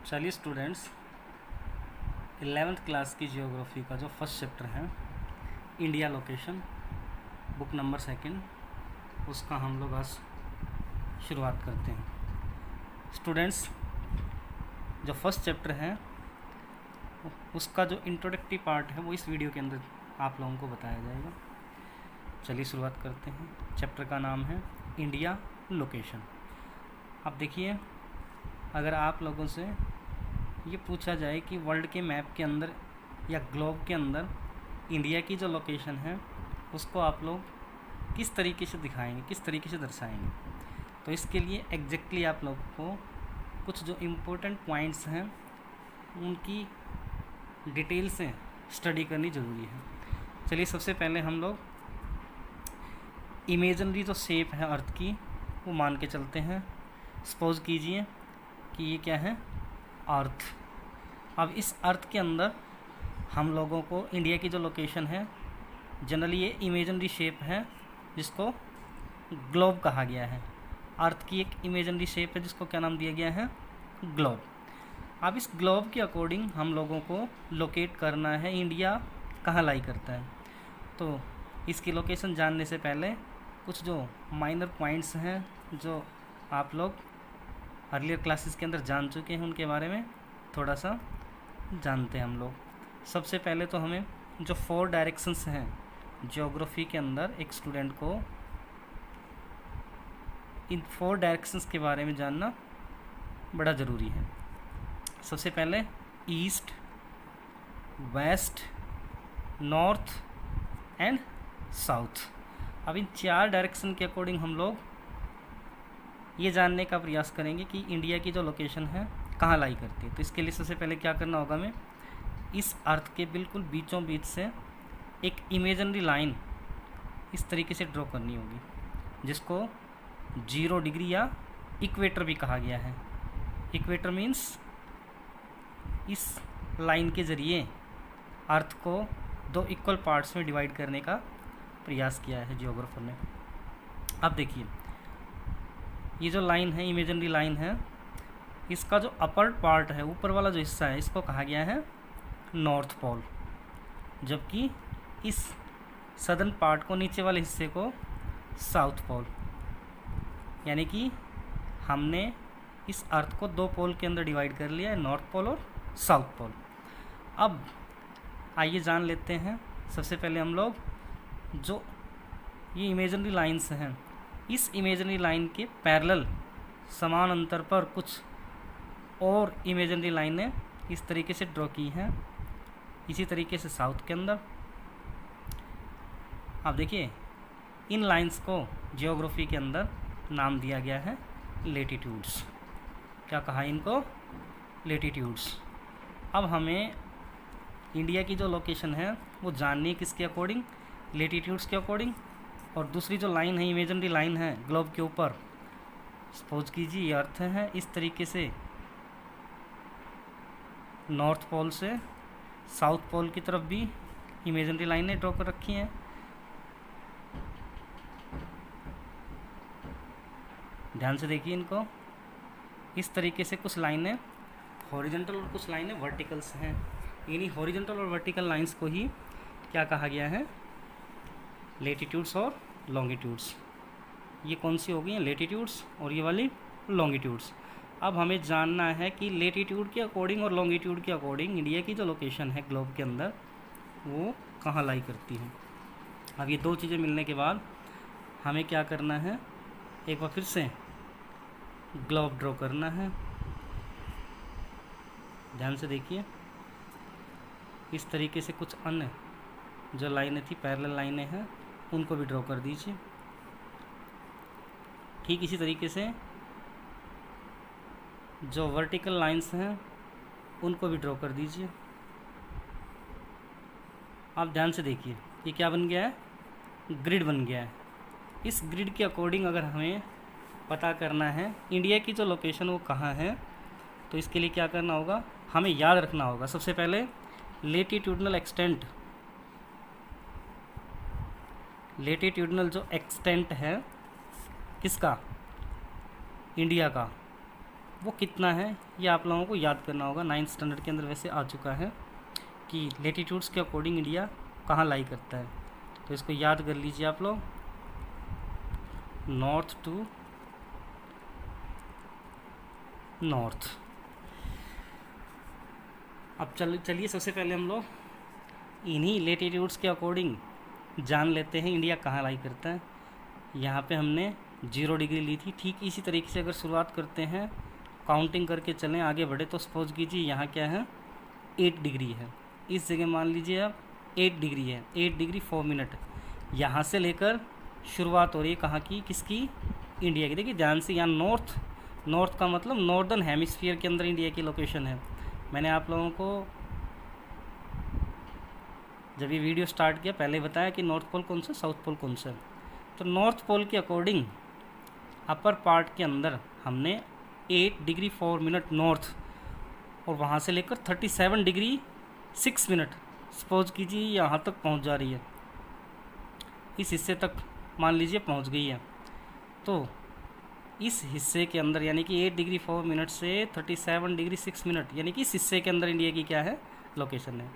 चलिए students, 11th class की geography का जो फर्स्ट चैप्टर है इंडिया लोकेशन, बुक नंबर 2, उसका हम लोग आज शुरुआत करते हैं। स्टूडेंट्स, जो फर्स्ट चैप्टर है उसका जो इंट्रोडक्टरी पार्ट है वो इस वीडियो के अंदर आप लोगों को बताया जाएगा। चलिए शुरुआत करते हैं। चैप्टर का नाम है इंडिया लोकेशन। अब देखिए, अगर आप लोगों से ये पूछा जाए कि वर्ल्ड के मैप के अंदर या ग्लोब के अंदर इंडिया की जो लोकेशन है उसको आप लोग किस तरीके से दिखाएंगे, किस तरीके से दर्शाएंगे, तो इसके लिए एग्जैक्टली आप लोगों को कुछ जो इम्पोर्टेंट पॉइंट्स हैं उनकी डिटेल से स्टडी करनी ज़रूरी है। चलिए, सबसे पहले हम लोग इमेजिनरी जो शेप है अर्थ की वो मान के चलते हैं। सपोज कीजिए कि ये क्या है, अर्थ। अब इस अर्थ के अंदर हम लोगों को इंडिया की जो लोकेशन है, जनरली ये इमेजिनरी शेप है जिसको ग्लोब कहा गया है। अर्थ की एक इमेजिनरी शेप है जिसको क्या नाम दिया गया है, ग्लोब। अब इस ग्लोब के अकॉर्डिंग हम लोगों को लोकेट करना है इंडिया कहाँ लाई करता है। तो इसकी लोकेशन जानने से पहले कुछ जो माइनर पॉइंट्स हैं जो आप लोग अर्लियर क्लासेस के अंदर जान चुके हैं उनके बारे में थोड़ा सा जानते हैं हम लोग। सबसे पहले तो हमें जो 4 डायरेक्शंस हैं ज्योग्राफी के अंदर, एक स्टूडेंट को इन 4 डायरेक्शंस के बारे में जानना बड़ा ज़रूरी है। सबसे पहले east, west, north and south. अब इन 4 डायरेक्शन के अकॉर्डिंग हम लोग ये जानने का प्रयास करेंगे कि इंडिया की जो लोकेशन है कहाँ लाई करती है। तो इसके लिए सबसे पहले क्या करना होगा, हमें इस अर्थ के बिल्कुल बीचों बीच से एक इमेजिनरी लाइन इस तरीके से ड्रॉ करनी होगी जिसको 0 डिग्री या इक्वेटर भी कहा गया है। इक्वेटर मीन्स इस लाइन के ज़रिए अर्थ को 2 इक्वल पार्ट्स में डिवाइड करने का प्रयास किया है जियोग्राफर ने। अब देखिए, ये जो लाइन है, इमेजिनरी लाइन है, इसका जो अपर पार्ट है, ऊपर वाला जो हिस्सा है, इसको कहा गया है नॉर्थ पोल, जबकि इस सदर्न पार्ट को, नीचे वाले हिस्से को साउथ पोल। यानी कि हमने इस अर्थ को 2 पोल के अंदर डिवाइड कर लिया है, नॉर्थ पोल और साउथ पोल। अब आइए जान लेते हैं। सबसे पहले हम लोग जो ये इमेजिनरी लाइंस हैं, इस इमेजिनरी लाइन के पैरेलल समान अंतर पर कुछ और इमेजिनरी लाइनें इस तरीके से ड्रॉ की हैं। इसी तरीके से साउथ के अंदर आप देखिए, इन लाइंस को जियोग्राफी के अंदर नाम दिया गया है लेटीट्यूड्स। क्या कहा इनको, लेटीट्यूड्स। अब हमें इंडिया की जो लोकेशन है वो जाननी है किसके अकॉर्डिंग, लेटीट्यूड्स के अकॉर्डिंग। और दूसरी जो लाइन है, इमेजिनरी लाइन है ग्लोब के ऊपर, सपोज कीजिए ये अर्थ है, इस तरीके से नॉर्थ पोल से साउथ पोल की तरफ भी इमेजिनरी लाइनें ड्रॉ कर रखी हैं। ध्यान से देखिए इनको। इस तरीके से कुछ लाइनें हॉरिजॉन्टल और कुछ लाइनें वर्टिकल्स हैं। इन्हीं हॉरिजॉन्टल और वर्टिकल लाइंस को ही क्या कहा गया है, लेटीट्यूड्स और लॉन्गिट्यूड्स। ये कौन सी हो गई हैं, लेटीट्यूड्स, और ये वाली लॉन्गिट्यूड्स। अब हमें जानना है कि लेटीट्यूड के अकॉर्डिंग और लॉन्गिट्यूड के अकॉर्डिंग इंडिया की जो लोकेशन है ग्लोब के अंदर वो कहाँ लाई करती है। अब ये 2 चीज़ें मिलने के बाद हमें क्या करना है, एक बार फिर से ग्लोब ड्रॉ करना है। ध्यान से देखिए, इस तरीके से कुछ अन्य जो लाइनें थी, पैरेलल लाइनें हैं, उनको भी ड्रॉ कर दीजिए। ठीक इसी तरीके से जो वर्टिकल लाइंस हैं उनको भी ड्रॉ कर दीजिए। आप ध्यान से देखिए, ये क्या बन गया है, ग्रिड बन गया है। इस ग्रिड के अकॉर्डिंग अगर हमें पता करना है इंडिया की जो लोकेशन वो कहाँ है, तो इसके लिए क्या करना होगा, हमें याद रखना होगा सबसे पहले लेटीट्यूडनल एक्सटेंट। लेटीट्यूडनल जो एक्सटेंट है किसका, इंडिया का, वो कितना है ये आप लोगों को याद करना होगा। 9th स्टैंडर्ड के अंदर वैसे आ चुका है कि लेटीट्यूड्स के अकॉर्डिंग इंडिया कहाँ लाई करता है, तो इसको याद कर लीजिए आप लोग। North to north. अब चलिए सबसे पहले हम लोग इन्हीं लेटीट्यूड्स के अकॉर्डिंग जान लेते हैं इंडिया कहाँ लाई करता है। यहाँ पे हमने 0 डिग्री ली थी, ठीक इसी तरीके से अगर शुरुआत करते हैं काउंटिंग करके चलें आगे बढ़े, तो सपोज कीजिए यहाँ क्या है 8 डिग्री है, इस जगह मान लीजिए आप 8 डिग्री है, 8 डिग्री 4 मिनट। यहाँ से लेकर शुरुआत हो रही है कहाँ की, किसकी, इंडिया की। देखिए ध्यान से, यहाँ नॉर्थ का मतलब नॉर्दर्न हेमिस्फीयर के अंदर इंडिया की लोकेशन है। मैंने आप लोगों को जब ये वीडियो स्टार्ट किया पहले बताया कि नॉर्थ पोल कौन सा, साउथ पोल कौन सा। तो नॉर्थ पोल के अकॉर्डिंग अपर पार्ट के अंदर हमने 8 डिग्री 4 मिनट नॉर्थ, और वहाँ से लेकर 37 डिग्री 6 मिनट सपोज कीजिए यहाँ तक पहुँच जा रही है, इस हिस्से तक मान लीजिए पहुँच गई है। तो इस हिस्से के अंदर यानी कि 8 डिग्री 4 मिनट से 37 डिग्री 6 मिनट, यानी कि इस हिस्से के अंदर इंडिया की क्या है, लोकेशन है।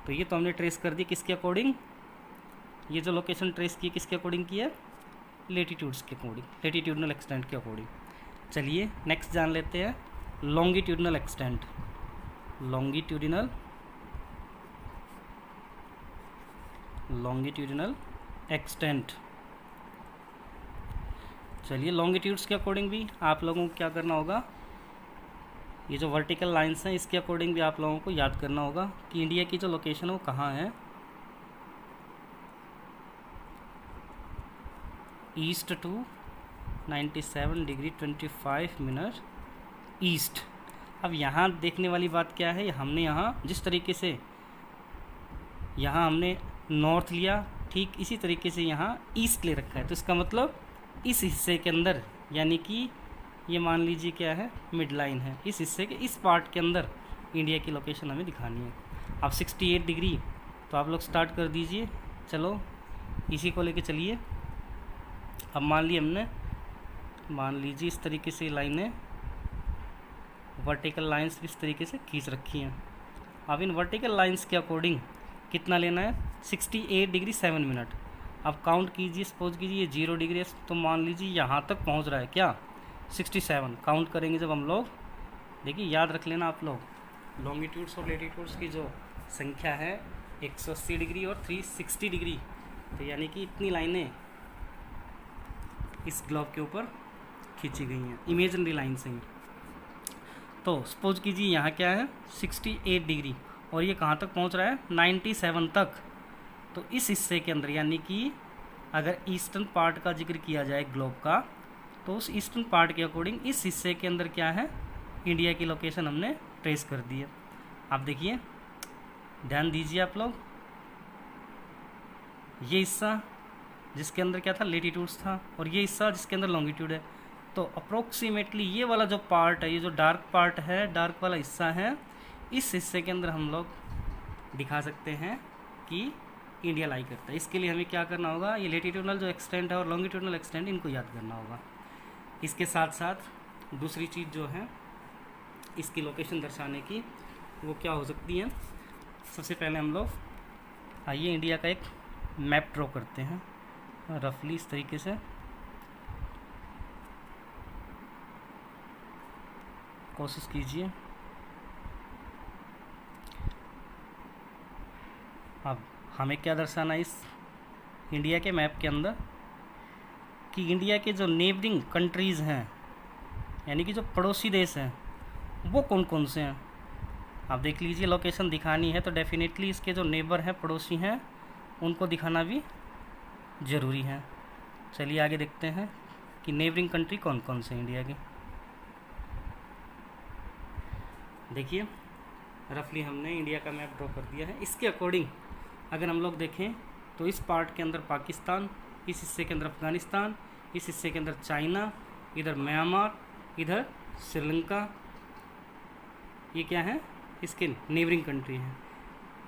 तो ये तो हमने ट्रेस कर दी किसके अकॉर्डिंग, ये जो लोकेशन ट्रेस की किसके अकॉर्डिंग की है, लेटीट्यूड्स के अकॉर्डिंग, लेटीट्यूडनल एक्सटेंट के अकॉर्डिंग। चलिए नेक्स्ट जान लेते हैं लॉन्गिट्यूडनल एक्सटेंट। Longitudinal extent. चलिए लॉन्गिट्यूड्स के अकॉर्डिंग भी आप लोगों को क्या करना होगा, ये जो वर्टिकल लाइंस हैं इसके अकॉर्डिंग भी आप लोगों को याद करना होगा कि इंडिया की जो लोकेशन है वो कहाँ है। East to 97 degree 25 minute east. अब यहाँ देखने वाली बात क्या है, हमने यहाँ जिस तरीके से यहाँ हमने नॉर्थ लिया, ठीक इसी तरीके से यहाँ ईस्ट ले रखा है। तो इसका मतलब इस हिस्से के अंदर, यानी कि ये मान लीजिए क्या है, मिड लाइन है, इस हिस्से के इस पार्ट के अंदर इंडिया की लोकेशन हमें दिखानी है। अब 68 डिग्री, तो आप लोग स्टार्ट कर दीजिए। चलो इसी को लेके चलिए। अब मान लीजिए इस तरीके से लाइनें, वर्टिकल लाइंस इस तरीके से खींच रखी हैं। अब इन वर्टिकल लाइंस के अकॉर्डिंग कितना लेना है, 68 डिग्री 7 मिनट। अब काउंट कीजिए, सपोज कीजिए 0 डिग्री है, तो मान लीजिए यहाँ तक पहुँच रहा है क्या, 67। काउंट करेंगे जब हम लोग, देखिए याद रख लेना आप लोग, लॉन्गिट्यूड्स और लेटीट्यूड्स की जो संख्या है 180 डिग्री और 360 डिग्री, तो यानी कि इतनी लाइनें इस ग्लोब के ऊपर खींची गई हैं, इमेजिनरी लाइन से ही। तो सपोज कीजिए यहाँ क्या है 68 डिग्री, और ये कहाँ तक पहुँच रहा है 97 तक। तो इस हिस्से के अंदर, यानी कि अगर ईस्टर्न पार्ट का जिक्र किया जाए ग्लोब का, तो उस ईस्टर्न पार्ट के अकॉर्डिंग इस हिस्से के अंदर क्या है, इंडिया की लोकेशन हमने ट्रेस कर दी है। आप देखिए, ध्यान दीजिए आप लोग, ये हिस्सा जिसके अंदर क्या था, लेटीट्यूड्स था, और ये हिस्सा जिसके अंदर लॉन्गिट्यूड है। तो अप्रोक्सीमेटली ये वाला जो पार्ट है, ये जो डार्क पार्ट है, डार्क वाला हिस्सा है, इस हिस्से के अंदर हम लोग दिखा सकते हैं कि इंडिया लाई करता है। इसके लिए हमें क्या करना होगा, ये लेटीट्यूडनल जो एक्सटेंट है और लॉन्गिट्यूडनल एक्सटेंट, इनको याद करना होगा। इसके साथ साथ दूसरी चीज़ जो है इसकी लोकेशन दर्शाने की, वो क्या हो सकती है। सबसे पहले हम लोग आइए इंडिया का एक मैप ड्रॉ करते हैं रफली इस तरीके से। कोशिश कीजिए। अब हमें क्या दर्शाना है इस इंडिया के मैप के अंदर, कि इंडिया के जो नेबरिंग कंट्रीज़ हैं, यानी कि जो पड़ोसी देश हैं, वो कौन कौन से हैं। आप देख लीजिए, लोकेशन दिखानी है तो डेफिनेटली इसके जो नेबर हैं, पड़ोसी हैं, उनको दिखाना भी ज़रूरी है। चलिए आगे देखते हैं कि नेबरिंग कंट्री कौन कौन से इंडिया के। देखिए रफली हमने इंडिया का मैप ड्रॉ कर दिया है। इसके अकॉर्डिंग अगर हम लोग देखें तो इस पार्ट के अंदर पाकिस्तान, इस हिस्से के अंदर अफ़गानिस्तान, इस हिस्से के अंदर चाइना, इधर म्यांमार, इधर श्रीलंका, ये क्या है, इसके नेबरिंग कंट्री हैं।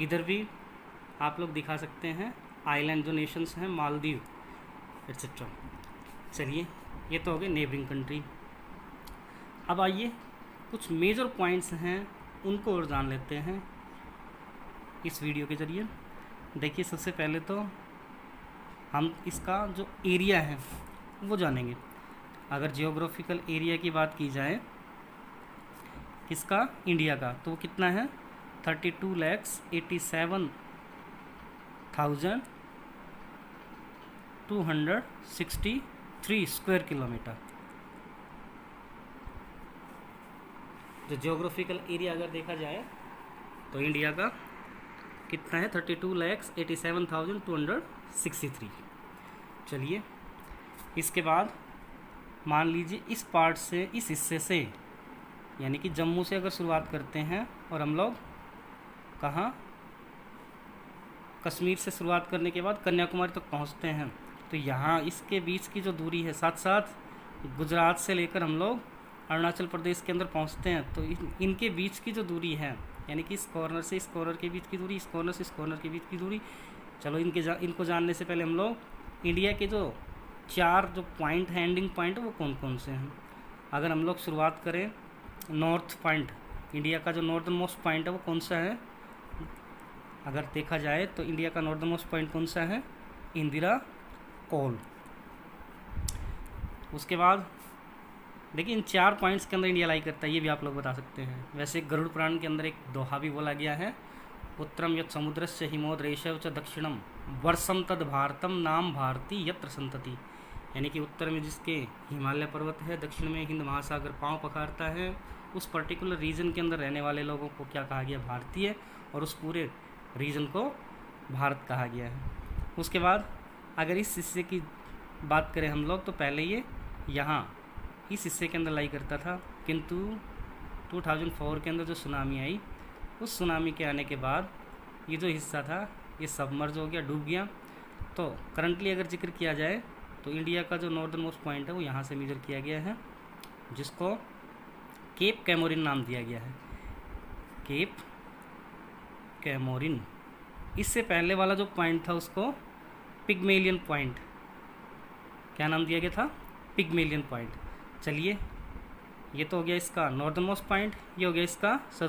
इधर भी आप लोग दिखा सकते हैं आइलैंड जो नेशंस हैं, मालदीव एट्सेट्रा। चलिए ये तो हो गए नेबरिंग कंट्री। अब आइए कुछ मेजर पॉइंट्स हैं उनको और जान लेते हैं इस वीडियो के ज़रिए। देखिए, सबसे पहले तो हम इसका जो एरिया है वो जानेंगे। अगर जियोग्राफिकल एरिया की बात की जाए किसका, इंडिया का, तो वो कितना है 32,87,263 स्क्वायर किलोमीटर। जो जियोग्राफिकल एरिया अगर देखा जाए तो इंडिया का कितना है 32,87,263। चलिए, इसके बाद मान लीजिए इस पार्ट से, इस हिस्से से, यानी कि जम्मू से अगर शुरुआत करते हैं और हम लोग कहाँ, कश्मीर से शुरुआत करने के बाद कन्याकुमारी तक पहुँचते हैं, तो यहाँ इसके बीच की जो दूरी है, साथ साथ गुजरात से लेकर हम लोग अरुणाचल प्रदेश के अंदर पहुँचते हैं, तो इनके बीच की जो दूरी है, यानी कि इस कॉर्नर से इस कॉर्नर के बीच की दूरी, इस कॉर्नर से इस कॉर्नर के बीच की दूरी। चलो, इनको जानने से पहले हम लोग इंडिया के जो 4 जो पॉइंट हैं, एंडिंग पॉइंट, वो कौन कौन से हैं। अगर हम लोग शुरुआत करें नॉर्थ पॉइंट, इंडिया का जो नॉर्दर्न मोस्ट पॉइंट है वो कौन सा है, अगर देखा जाए तो इंडिया का नॉर्दर्न मोस्ट पॉइंट कौन सा है, इंदिरा कोल। उसके बाद देखिए, इन 4 पॉइंट्स के अंदर इंडिया लाई करता है, ये भी आप लोग बता सकते हैं। वैसे गरुड़ पुराण के अंदर एक दोहा भी बोला गया है, उत्तरम यत् समुद्रस्य हिमोद्रेशव च दक्षिणम वर्षम तद भारतम नाम भारती यत्र संतति। यानी कि उत्तर में जिसके हिमालय पर्वत है, दक्षिण में हिंद महासागर पांव पखारता है, उस पर्टिकुलर रीजन के अंदर रहने वाले लोगों को क्या कहा गया, भारतीय, और उस पूरे रीजन को भारत कहा गया है। उसके बाद अगर इस हिस्से की बात करें हम लोग, तो पहले ये यहाँ इस हिस्से के अंदर लाई करता था, किंतु 2004 के अंदर जो सुनामी आई, उस सुनामी के आने के बाद ये जो हिस्सा था ये सबमर्ज हो गया, डूब गया। तो करंटली अगर जिक्र किया जाए तो इंडिया का जो नॉर्दर्न मोस्ट पॉइंट है वो यहाँ से मेजर किया गया है, जिसको केप कैमोरिन नाम दिया गया है, केप कैमोरिन। इससे पहले वाला जो पॉइंट था उसको पिग्मेलियन पॉइंट, क्या नाम दिया गया था, पिग्मेलियन पॉइंट। चलिए, ये तो हो गया इसका नॉर्दर्न मोस्ट पॉइंट, ये हो गया इसका सदर्न